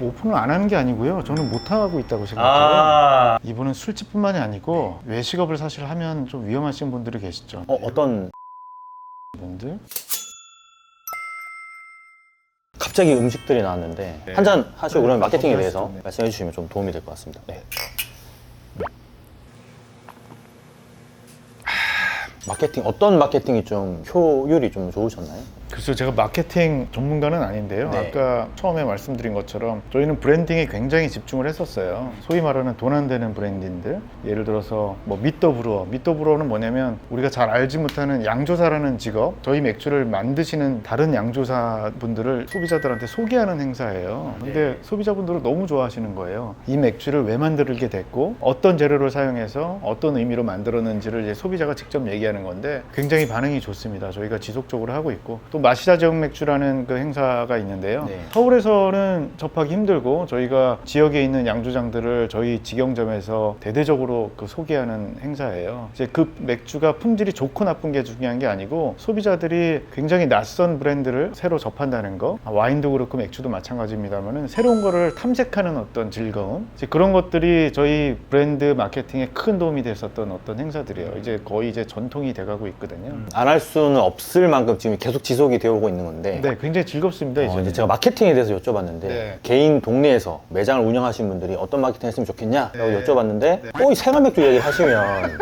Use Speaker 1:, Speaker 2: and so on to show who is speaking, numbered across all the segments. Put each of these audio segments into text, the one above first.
Speaker 1: 오픈을 안 하는 게 아니고요. 저는 못하고 있다고 생각해요. 이분은 술집뿐만이 아니고 외식업을 사실 하면 좀 위험하신 분들이 계시죠.
Speaker 2: 어떤
Speaker 1: 분들.
Speaker 2: 갑자기 음식들이 나왔는데
Speaker 1: 네.
Speaker 2: 한 잔 하시고 그러면
Speaker 1: 네,
Speaker 2: 마케팅에
Speaker 1: 커피
Speaker 2: 대해서
Speaker 1: 하시죠. 네.
Speaker 2: 말씀해 주시면 좀 도움이 될 것 같습니다. 네. 마케팅, 어떤 마케팅이 좀 효율이 좀 좋으셨나요?
Speaker 1: 글쎄요, 제가 마케팅 전문가는 아닌데요.
Speaker 2: 네.
Speaker 1: 아까 처음에 말씀드린 것처럼 저희는 브랜딩에 굉장히 집중을 했었어요. 소위 말하는 돈 안 되는 브랜딩들, 예를 들어서 뭐 미더브루어. 미더브루어는 뭐냐면 우리가 잘 알지 못하는 양조사라는 직업, 저희 맥주를 만드시는 다른 양조사 분들을 소비자들한테 소개하는 행사예요. 근데 소비자분들은 너무 좋아하시는 거예요. 이 맥주를 왜 만들게 됐고 어떤 재료를 사용해서 어떤 의미로 만들었는지를 이제 소비자가 직접 얘기하는 건데 굉장히 반응이 좋습니다. 저희가 지속적으로 하고 있고, 또 마시다 제육 맥주라는 그 행사가 있는데요.
Speaker 2: 네.
Speaker 1: 서울에서는 접하기 힘들고 저희가 지역에 있는 양조장들을 저희 직영점에서 대대적으로 그 소개하는 행사예요. 이제 그 맥주가 품질이 좋고 나쁜 게 중요한 게 아니고 소비자들이 굉장히 낯선 브랜드를 새로 접한다는 거, 와인도 그렇고 맥주도 마찬가지입니다만은 새로운 거를 탐색하는 어떤 즐거움, 이제 그런 것들이 저희 브랜드 마케팅에 큰 도움이 됐었던 어떤 행사들이에요. 이제 거의 이제 전통이 돼가고 있거든요.
Speaker 2: 안 할 수는 없을 만큼 지금 계속 지속이 되어 오고 있는 건데
Speaker 1: 네, 굉장히 즐겁습니다.
Speaker 2: 이제 제가 마케팅에 대해서 여쭤봤는데
Speaker 1: 네.
Speaker 2: 개인 동네에서 매장을 운영하시는 분들이 어떤 마케팅 했으면 좋겠냐라고
Speaker 1: 네.
Speaker 2: 여쭤봤는데 이 생활 맥주 얘기를 하시면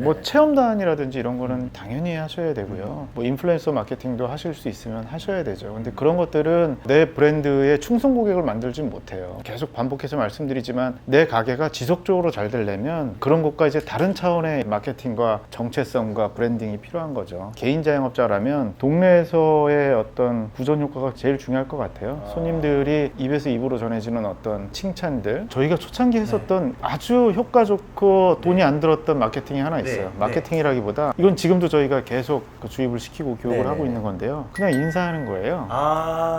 Speaker 1: 뭐 체험단이라든지 이런 거는 당연히 하셔야 되고요. 뭐 인플루엔서 마케팅도 하실 수 있으면 하셔야 되죠. 근데 그런 것들은 내 브랜드의 충성 고객을 만들지 못해요. 계속 반복해서 말씀드리지만 내 가게가 지속적으로 잘 되려면 그런 것과 이제 다른 차원의 마케팅과 정체성과 브랜딩이 필요한 거죠. 개인 자영업자라면 동네에서의 어떤 구전 효과가 제일 중요할 것 같아요. 손님들이 입에서 입으로 전해지는 어떤 칭찬들, 저희가 초창기 했었던 아주 효과 좋고 돈이 안 들었던 마케팅이 하나 있어요. 마케팅이라기보다 이건 지금도 저희가 계속 그 주입을 시키고 교육을 하고 있는 건데요. 그냥 인사하는 거예요.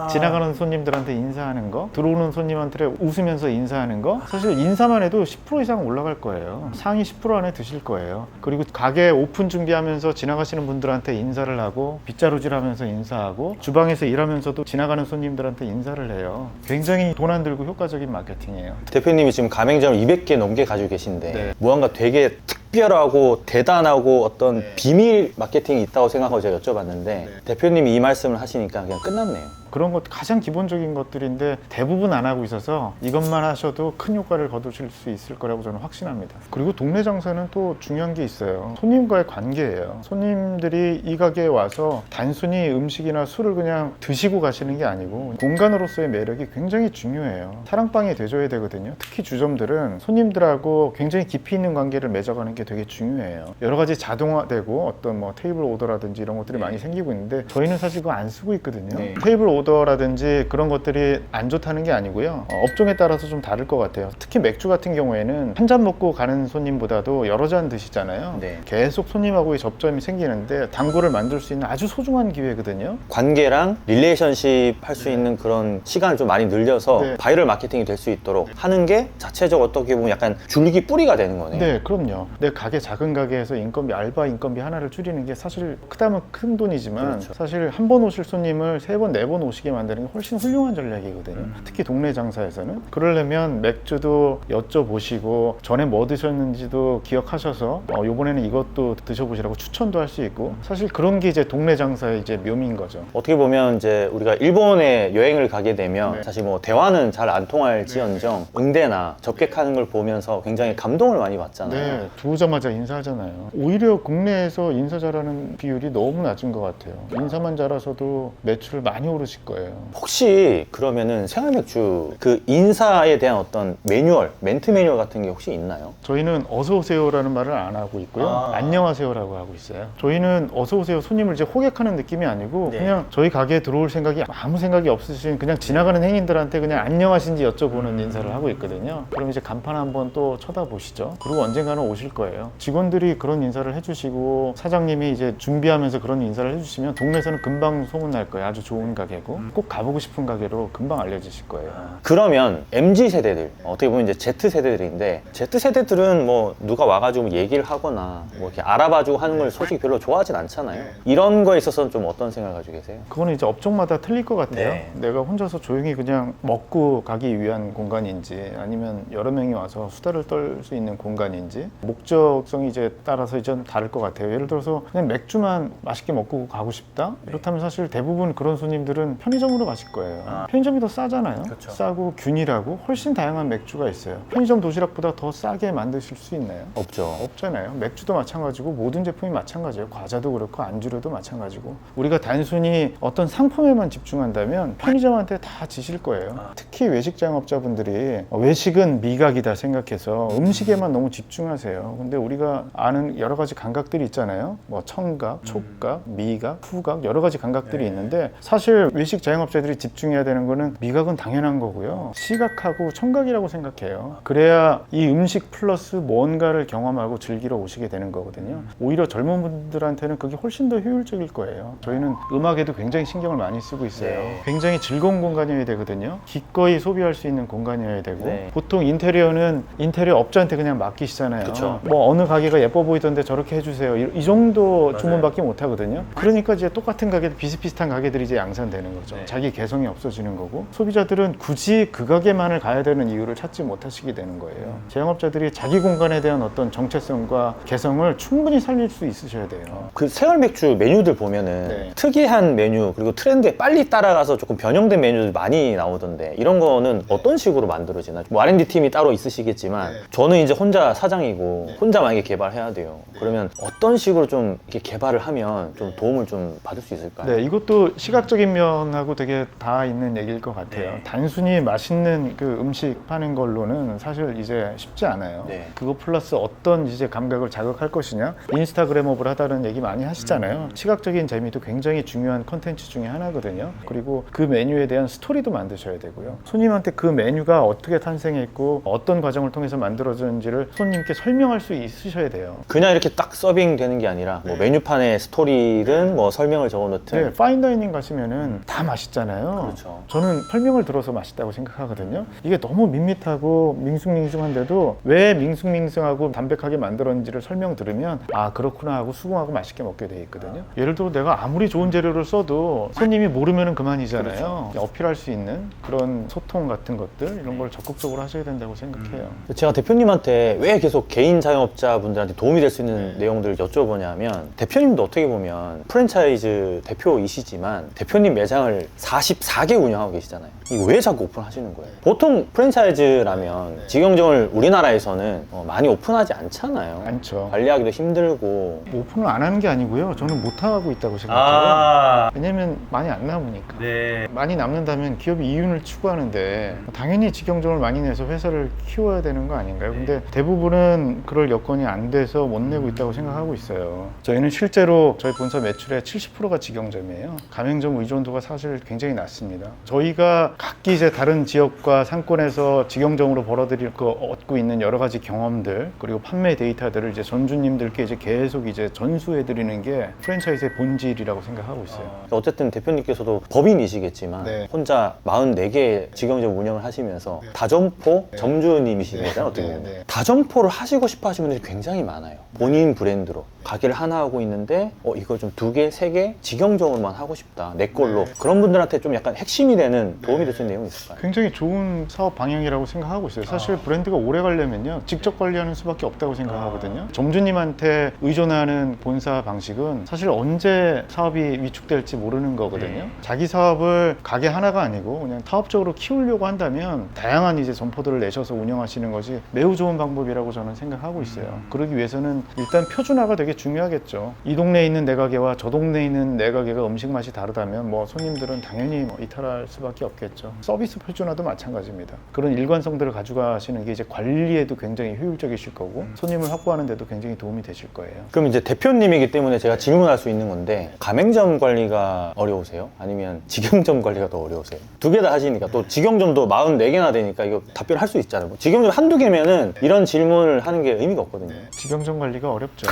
Speaker 1: 지나가는 손님들한테 인사하는 거, 들어오는 손님한테 웃으면서 인사하는 거, 사실 인사만 해도 10% 이상 올라갈 거예요. 상위 10% 안에 드실 거예요. 그리고 가게 오픈 준비하면서 지나가시는 분들한테 인사를 하고 빗자루질하면서 인사하고 주방에서 일하면서도 지나가는 손님들한테 인사를 해요. 굉장히 돈 안 들고 효과적인 마케팅이에요.
Speaker 2: 대표님이 지금 가맹점을 200개 넘게 가지고 계신데
Speaker 1: 네.
Speaker 2: 무언가 되게 특별하고 대단하고 어떤 비밀 마케팅이 있다고 생각하고 제가 여쭤봤는데 대표님이 이 말씀을 하시니까 그냥 끝났네요.
Speaker 1: 그런 것 가장 기본적인 것들인데 대부분 안 하고 있어서 이것만 하셔도 큰 효과를 거두실 수 있을 거라고 저는 확신합니다. 그리고 동네 장사는 또 중요한 게 있어요. 손님과의 관계예요. 손님들이 이 가게에 와서 단순히 음식이나 술을 그냥 드시고 가시는 게 아니고 공간으로서의 매력이 굉장히 중요해요. 사랑방이 돼줘야 되거든요. 특히 주점들은 손님들하고 굉장히 깊이 있는 관계를 맺어가는 게 되게 중요해요. 여러 가지 자동화되고 어떤 뭐 테이블 오더라든지 이런 것들이 많이 생기고 있는데 저희는 사실 그거 안 쓰고 있거든요. 테이블 오더라든지 그런 것들이 안 좋다는 게 아니고요. 업종에 따라서 좀 다를 것 같아요. 특히 맥주 같은 경우에는 한 잔 먹고 가는 손님보다도 여러 잔 드시잖아요. 계속 손님하고의 접점이 생기는데 단골을 만들 수 있는 아주 소중한 기회거든요.
Speaker 2: 관계랑 릴레이션십 할 수 있는 그런 시간을 좀 많이 늘려서 바이럴 마케팅이 될 수 있도록 하는 게 자체적으로 어떻게 보면 약간 줄기 뿌리가 되는 거네요.
Speaker 1: 네, 그럼요. 내 가게 작은 가게에서 인건비, 알바 인건비 하나를 줄이는 게 사실 크다면 큰 돈이지만 사실 한 번 오실 손님을 3번, 4번 오시게 만드는 게 훨씬 훌륭한 전략이거든요. 특히 동네 장사에서는. 그러려면 맥주도 여쭤보시고 전에 뭐 드셨는지도 기억하셔서 이번에는 이것도 드셔보시라고 추천도 할 수 있고, 사실 그런 게 이제 동네 장사의 이제 묘미인 거죠.
Speaker 2: 어떻게 보면 이제 우리가 일본에 여행을 가게 되면 사실 뭐 대화는 잘 안 통할지언정 응대나 접객하는 걸 보면서 굉장히 감동을 많이 받잖아요.
Speaker 1: 네, 들어오자마자 인사하잖아요. 오히려 국내에서 인사 잘하는 비율이 너무 낮은 것 같아요. 인사만 잘하셔도 매출을 많이 오르실 거예요.
Speaker 2: 혹시 그러면은 생활맥주 그 인사에 대한 어떤 매뉴얼, 멘트 매뉴얼 같은 게 혹시 있나요?
Speaker 1: 저희는 어서 오세요라는 말을 안 하고 있고요. 안녕하세요라고 하고 있어요. 저희는 어서 오세요 손님을 이제 호객하는 느낌이 아니고 그냥 저희 가게에 들어올 생각이 아무 생각이 없으신 그냥 지나가는 행인들한테 그냥 안녕하신지 여쭤보는 인사를 하고 있거든요. 그럼 이제 간판 한번 또 쳐다보시죠. 그리고 언젠가는 오실 거예요. 직원들이 그런 인사를 해주시고 사장님이 이제 준비하면서 그런 인사를 해주시면 동네에서는 금방 소문날 거예요. 아주 좋은 가게고. 되고 꼭 가보고 싶은 가게로 금방 알려지실 거예요.
Speaker 2: 그러면 MZ 세대들 어떻게 보면 이제 Z 세대들인데 Z 세대들은 뭐 누가 와가지고 얘기를 하거나 뭐 이렇게 알아봐주고 하는 걸 솔직히 별로 좋아하진 않잖아요. 이런 거에 있어서는 좀 어떤 생각을 가지고 계세요?
Speaker 1: 그거는 이제 업종마다 틀릴 것 같아요.
Speaker 2: 네.
Speaker 1: 내가 혼자서 조용히 그냥 먹고 가기 위한 공간인지 아니면 여러 명이 와서 수다를 떨 수 있는 공간인지 목적성이 이제 따라서 이제 좀 다를 것 같아요. 예를 들어서 그냥 맥주만 맛있게 먹고 가고 싶다? 그렇다면 사실 대부분 그런 손님들은 편의점으로 가실 거예요. 편의점이 더 싸잖아요.
Speaker 2: 그렇죠.
Speaker 1: 싸고 균일하고 훨씬 다양한 맥주가 있어요. 편의점 도시락보다 더 싸게 만드실 수 있나요?
Speaker 2: 없죠.
Speaker 1: 없잖아요. 맥주도 마찬가지고 모든 제품이 마찬가지예요. 과자도 그렇고 안주료도 마찬가지고 우리가 단순히 어떤 상품에만 집중한다면 편의점한테 다 지실 거예요. 특히 외식 자영업자분들이 외식은 미각이다 생각해서 음식에만 너무 집중하세요. 근데 우리가 아는 여러 가지 감각들이 있잖아요. 뭐 청각, 촉각, 미각, 후각 여러 가지 감각들이 있는데 사실 외식 자영업자들이 집중해야 되는 거는 미각은 당연한 거고요. 시각하고 청각이라고 생각해요. 그래야 이 음식 플러스 뭔가를 경험하고 즐기러 오시게 되는 거거든요. 오히려 젊은 분들한테는 그게 훨씬 더 효율적일 거예요. 저희는 음악에도 굉장히 신경을 많이 쓰고 있어요.
Speaker 2: 네.
Speaker 1: 굉장히 즐거운 공간이어야 되거든요. 기꺼이 소비할 수 있는 공간이어야 되고
Speaker 2: 네.
Speaker 1: 보통 인테리어는 인테리어 업자한테 그냥 맡기시잖아요.
Speaker 2: 그쵸.
Speaker 1: 뭐 어느 가게가 예뻐 보이던데 저렇게 해주세요. 이 정도 주문밖에 못 하거든요. 그러니까 이제 똑같은 가게, 비슷비슷한 가게들이 이제 양산되는 거죠. 자기 개성이 없어지는 거고 소비자들은 굳이 그 가게만을 가야 되는 이유를 찾지 못하시게 되는 거예요. 제영업자들이 자기 공간에 대한 어떤 정체성과 개성을 충분히 살릴 수 있으셔야 돼요.
Speaker 2: 그 생활 맥주 메뉴들 보면은
Speaker 1: 네.
Speaker 2: 특이한 메뉴 그리고 트렌드에 빨리 따라가서 조금 변형된 메뉴들 많이 나오던데 이런 거는 어떤 식으로 만들어지나? 뭐 R&D 팀이 따로 있으시겠지만 저는 이제 혼자 사장이고 혼자 만약에 개발해야 돼요. 그러면 어떤 식으로 좀 이렇게 개발을 하면 좀 도움을 좀 받을 수 있을까요?
Speaker 1: 네, 이것도 시각적인 면하고 되게 다 있는 얘기일 것 같아요.
Speaker 2: 네.
Speaker 1: 단순히 맛있는 그 음식 파는 걸로는 사실 이제 쉽지 않아요.
Speaker 2: 네.
Speaker 1: 그거 플러스 어떤 이제 감각을 자극할 것이냐, 인스타그램업을 하다는 얘기 많이 하시잖아요. 시각적인 재미도 굉장히 중요한 컨텐츠 중에 하나거든요. 그리고 그 메뉴에 대한 스토리도 만드셔야 되고요. 손님한테 그 메뉴가 어떻게 탄생했고 어떤 과정을 통해서 만들어졌는지를 손님께 설명할 수 있으셔야 돼요.
Speaker 2: 그냥 이렇게 딱 서빙 되는 게 아니라 뭐 메뉴판에 스토리든 뭐 설명을 적어 놓든
Speaker 1: 네, 파인다이닝 가시면은 다 맛있잖아요.
Speaker 2: 그렇죠.
Speaker 1: 저는 설명을 들어서 맛있다고 생각하거든요. 이게 너무 밋밋하고 밍숭밍숭한데도 왜 밍숭밍숭하고 담백하게 만들었는지를 설명 들으면 아 그렇구나 하고 수긍하고 맛있게 먹게 돼 있거든요. 예를 들어 내가 아무리 좋은 재료를 써도 손님이 모르면은 그만이잖아요. 어필할 수 있는 그런 소통 같은 것들 이런 걸 적극적으로 하셔야 된다고 생각해요.
Speaker 2: 제가 대표님한테 왜 계속 개인 자영업자분들한테 도움이 될 수 있는 내용들을 여쭤보냐면 대표님도 어떻게 보면 프랜차이즈 대표이시지만 대표님 매장을 44개 운영하고 계시잖아요. 이거 왜 자꾸 오픈하시는 거예요? 보통 프랜차이즈라면 직영점을 우리나라에서는 많이 오픈하지 않잖아요.
Speaker 1: 많죠.
Speaker 2: 관리하기도 힘들고
Speaker 1: 오픈을 안 하는 게 아니고요. 저는 못 하고 있다고 생각해요. 왜냐면 많이 안 남으니까.
Speaker 2: 네.
Speaker 1: 많이 남는다면 기업이 이윤을 추구하는데 당연히 직영점을 많이 내서 회사를 키워야 되는 거 아닌가요? 근데 대부분은 그럴 여건이 안 돼서 못 내고 있다고 생각하고 있어요. 저희는 실제로 저희 본사 매출의 70%가 직영점이에요. 가맹점 의존도가 사실 굉장히 낮습니다. 저희가 각기 이제 다른 지역과 상권에서 직영점으로 벌어들일 거 얻고 있는 여러 가지 경험들 그리고 판매 데이터들을 이제 전주님들께 이제 계속 이제 전수해 드리는 게 프랜차이즈의 본질이라고 생각하고 있어요.
Speaker 2: 어쨌든 대표님께서도 법인이시겠지만
Speaker 1: 네.
Speaker 2: 혼자 44개 직영점 운영을 하시면서 다점포 점주님이시잖아요. 어떻게 보면.
Speaker 1: 네.
Speaker 2: 다점포를 하시고 싶어 하시는 분들이 굉장히 많아요. 본인 브랜드로 가게를 하나 하고 있는데 이거 좀 2개, 3개 직영점으로만 하고 싶다. 내 걸로. 그런 분들한테 좀 약간 핵심이 되는 도움이 될 수 있는 내용이 있을까요?
Speaker 1: 굉장히 좋은 사업 방향이라고 생각하고 있어요. 사실 브랜드가 오래 가려면요 직접 관리하는 수밖에 없다고 생각하거든요. 점주님한테 의존하는 본사 방식은 사실 언제 사업이 위축될지 모르는 거거든요. 자기 사업을 가게 하나가 아니고 그냥 타업적으로 키우려고 한다면 다양한 이제 점포들을 내셔서 운영하시는 것이 매우 좋은 방법이라고 저는 생각하고 있어요. 그러기 위해서는 일단 표준화가 되게 중요하겠죠. 이 동네에 있는 내 가게와 저 동네에 있는 내 가게가 음식 맛이 다르다면 뭐 손님들은 당연히 뭐 이탈할 수밖에 없겠죠. 서비스 표준화도 마찬가지입니다. 그런 일관성들을 가져가시는 게 이제 관리에도 굉장히 효율적이실 거고 손님을 확보하는 데도 굉장히 도움이 되실 거예요.
Speaker 2: 그럼 이제 대표님이기 때문에 제가 질문할 수 있는 건데 가맹점 관리가 어려우세요? 아니면 직영점 관리가 더 어려우세요? 2개 다 하시니까 또 직영점도 44개나 되니까 이거 답변할 수 있잖아요. 뭐 직영점 1~2개면은 이런 질문을 하는 게 의미가 없거든요.
Speaker 1: 직영점 관리가 어렵죠.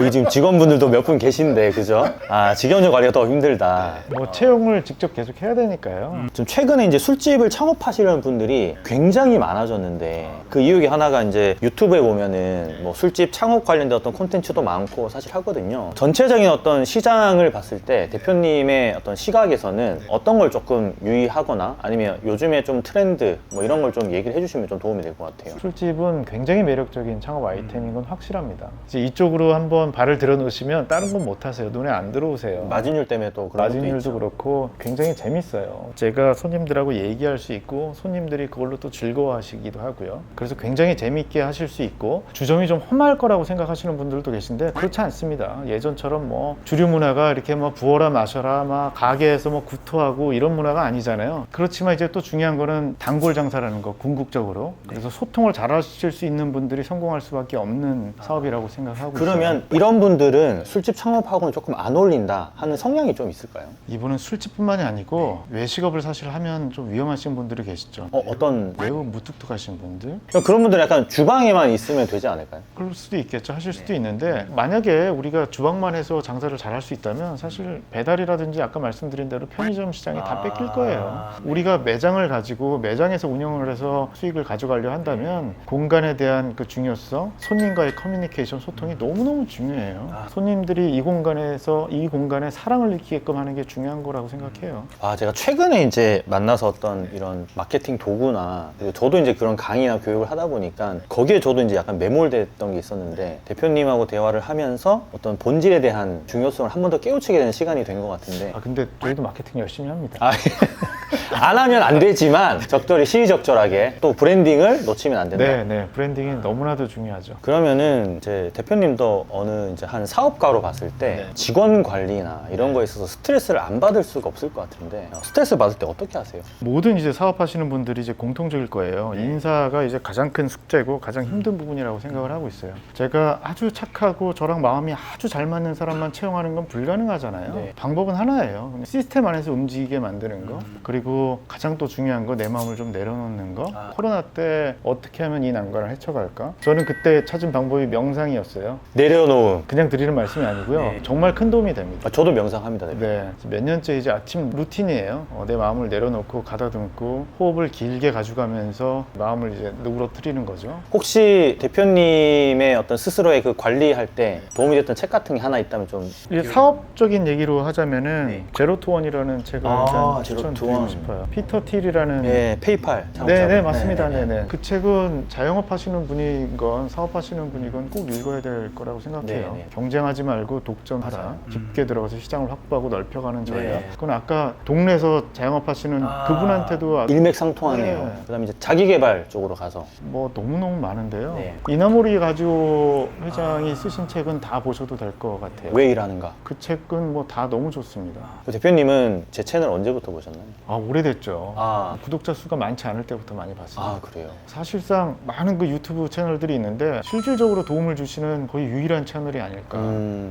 Speaker 2: 여기 지금 직원분들도 몇 분 계신데, 그죠? 아, 직원들 관리가 더 힘들다.
Speaker 1: 뭐 채용을 직접 계속 해야 되니까요.
Speaker 2: 좀 최근에 이제 술집을 창업하시려는 분들이 굉장히 많아졌는데, 그 이유의 하나가 이제 유튜브에 보면은 뭐 술집 창업 관련된 어떤 콘텐츠도 많고 사실 하거든요. 전체적인 어떤 시장을 봤을 때 대표님의 어떤 시각에서는 어떤 걸 조금 유의하거나 아니면 요즘에 좀 트렌드 뭐 이런 걸 좀 얘기를 해주시면 좀 도움이 될 것 같아요.
Speaker 1: 술집은 굉장히 매력적인 창업 아이템인 건 확실합니다. 이제 이쪽으로 한번 발을 들여놓으시면 다른 건 못 하세요. 눈에 안 들어오세요.
Speaker 2: 마진율 때문에 또 그런 것도
Speaker 1: 마진율도
Speaker 2: 있죠.
Speaker 1: 그렇고 굉장히 재밌어요. 제가 손님들하고 얘기할 수 있고 손님들이 그걸로 또 즐거워하시기도 하고요. 그래서 굉장히 재밌게 하실 수 있고 주점이 좀 험할 거라고 생각하시는 분들도 계신데 그렇지 않습니다. 예전처럼 뭐 주류 문화가 이렇게 뭐 부어라 마셔라 막 가게에서 뭐 구토하고 이런 문화가 아니잖아요. 그렇지만 이제 또 중요한 거는 단골 장사라는 거 궁극적으로. 그래서 소통을 잘 하실 수 있는 분들이 성공할 수밖에 없는 사업이라고 생각하고
Speaker 2: 그러면
Speaker 1: 있어요.
Speaker 2: 이런 분들은 술집 창업하고는 조금 안 어울린다 하는 성향이 좀 있을까요?
Speaker 1: 이분은 술집뿐만이 아니고 외식업을 사실 하면 좀 위험하신 분들이 계시죠.
Speaker 2: 어떤
Speaker 1: 매우 무뚝뚝하신 분들
Speaker 2: 그런 분들은 약간 주방에만 있으면 되지 않을까요?
Speaker 1: 그럴 수도 있겠죠. 하실 수도 있는데 만약에 우리가 주방만 해서 장사를 잘 할 수 있다면 사실 배달이라든지 아까 말씀드린 대로 편의점 시장이 다 뺏길 거예요. 우리가 매장을 가지고 매장에서 운영을 해서 수익을 가져가려 한다면 공간에 대한 그 중요성, 손님과의 커뮤니케이션, 소통이 너무너무 중요해요. 손님들이 이 공간에서 이 공간에 사랑을 느끼게끔 하는 게 중요한 거라고 생각해요.
Speaker 2: 제가 최근에 이제 만나서 어떤 이런 마케팅 도구나 그리고 저도 이제 그런 강의나 교육을 하다 보니까 거기에 저도 이제 약간 매몰됐던 게 있었는데 대표님하고 대화를 하면서 어떤 본질에 대한 중요성을 한 번 더 깨우치게 되는 시간이 된 것 같은데
Speaker 1: 근데 저희도 마케팅 열심히 합니다.
Speaker 2: 안 하면 안 되지만 적절히 시의적절하게 또 브랜딩을 놓치면 안 된다.
Speaker 1: 네, 브랜딩이 너무나도 중요하죠.
Speaker 2: 그러면은 이제 대표님도 어느 이제 한 사업가로 봤을 때 직원 관리나 이런 거에 있어서 스트레스를 안 받을 수가 없을 것 같은데 스트레스 받을 때 어떻게 하세요?
Speaker 1: 모든 이제 사업하시는 분들이 이제 공통적일 거예요. 인사가 이제 가장 큰 숙제고 가장 힘든 부분이라고 생각을 하고 있어요. 제가 아주 착하고 저랑 마음이 아주 잘 맞는 사람만 채용하는 건 불가능하잖아요.
Speaker 2: 네.
Speaker 1: 방법은 하나예요. 그냥 시스템 안에서 움직이게 만드는 거. 그리고 가장 또 중요한 거 내 마음을 좀 내려놓는 거. 코로나 때 어떻게 하면 이 난관을 헤쳐갈까? 저는 그때 찾은 방법이 명상이었어요.
Speaker 2: 내려놓음.
Speaker 1: 그냥 드리는 말씀이 아니고요. 정말 큰 도움이 됩니다.
Speaker 2: 저도 명상합니다. 대표님.
Speaker 1: 네, 몇 년째 이제 아침 루틴이에요. 내 마음을 내려놓고 가다듬고 호흡을 길게 가져가면서 마음을 이제 누그러뜨리는 거죠.
Speaker 2: 혹시 대표님의 어떤 스스로의 그 관리할 때 도움이 됐던 책 같은 게 하나 있다면 좀
Speaker 1: 이제 사업적인 얘기로 하자면은 제로 투 원이라는 책을 일단
Speaker 2: 제로 투
Speaker 1: 추천드리고
Speaker 2: 원.
Speaker 1: 싶어요. 피터 틸이라는
Speaker 2: 예, 페이팔
Speaker 1: 네, 맞습니다. 네. 그 책은 자영업 하시는 분이건 사업하시는 분이건 꼭 읽어야 될 거라고 생각해요.
Speaker 2: 네.
Speaker 1: 경쟁하지 말고 독점하라. 깊게 들어가서 시장을 확보하고 넓혀가는 전략.
Speaker 2: 네.
Speaker 1: 그건 아까 동네에서 자영업 하시는 그분한테도
Speaker 2: 일맥상통하네요.
Speaker 1: 네.
Speaker 2: 그다음에 이제 자기개발 쪽으로 가서
Speaker 1: 뭐 너무너무 많은데요.
Speaker 2: 네.
Speaker 1: 이나모리 가지오 회장이 쓰신 책은 다 보셔도 될 것 같아요.
Speaker 2: 왜 일하는가?
Speaker 1: 그 책은 뭐 다 너무 좋습니다.
Speaker 2: 그 대표님은 제 채널 언제부터 보셨나요?
Speaker 1: 오래됐죠.
Speaker 2: 아,
Speaker 1: 구독자 수가 많지 않을 때부터 많이 봤어요.
Speaker 2: 그래요.
Speaker 1: 사실상 많은 그 유튜브 채널들이 있는데 실질적으로 도움을 주시는 거의 유일한 채널이 아닐까.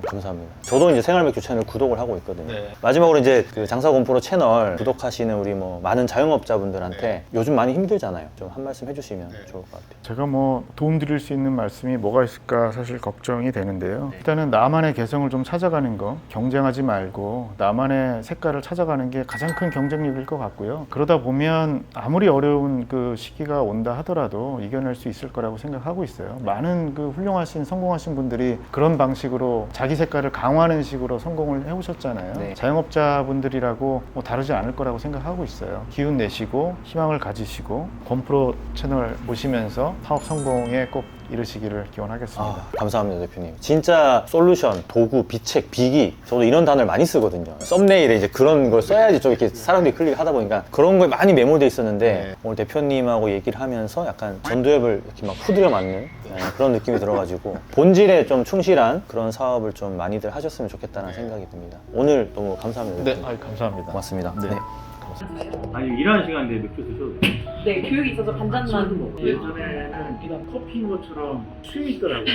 Speaker 2: 감사합니다. 저도 이제 생활맥주 채널 구독을 하고 있거든요.
Speaker 1: 네.
Speaker 2: 마지막으로 이제 그 장사공프로 채널 구독하시는 우리 뭐 많은 자영업자분들한테 요즘 많이 힘들잖아요. 좀 한 말씀 해주시면 좋을 것 같아요.
Speaker 1: 제가 뭐 도움 드릴 수 있는 말씀이 뭐가 있을까 사실 걱정이 되는데요. 일단은 나만의 개성을 좀 찾아가는 거, 경쟁하지 말고 나만의 색깔을 찾아가는 게 가장 큰 경쟁력일 것 같고요. 그러다 보면 아무리 어려운 그 시기가 온다 하더라도 이겨낼 수 있을 거라고 생각하고 있어요. 많은 그 훌륭하신 성공하신 분들이 그런 방식으로 자기 색깔을 강화하는 식으로 성공을 해오셨잖아요.
Speaker 2: 네.
Speaker 1: 자영업자분들이라고 뭐 다르지 않을 거라고 생각하고 있어요. 기운 내시고 희망을 가지시고 건프로 채널 보시면서 사업 성공에 꼭 이르시기를 기원하겠습니다.
Speaker 2: 감사합니다, 대표님. 진짜 솔루션, 도구, 비책, 비기. 저도 이런 단어를 많이 쓰거든요. 썸네일에 이제 그런 걸 써야지 좀 이렇게 사람들이 클릭하다 보니까 그런 거에 많이 메모돼 있었는데 오늘 대표님하고 얘기를 하면서 약간 전두엽을 이렇게 막 후드려 맞는 그런 느낌이 들어가지고 본질에 좀 충실한 그런 사업을 좀 많이들 하셨으면 좋겠다는 생각이 듭니다. 오늘 너무 감사합니다. 대표님.
Speaker 1: 감사합니다.
Speaker 2: 고맙습니다.
Speaker 1: 네.
Speaker 3: 아니 일하는 시간인데 맥주 드셔도 돼요.
Speaker 4: 네, 교육이 있어서 반잔만.
Speaker 3: 예전에는 그냥 커피인 것처럼 취미 있더라고요.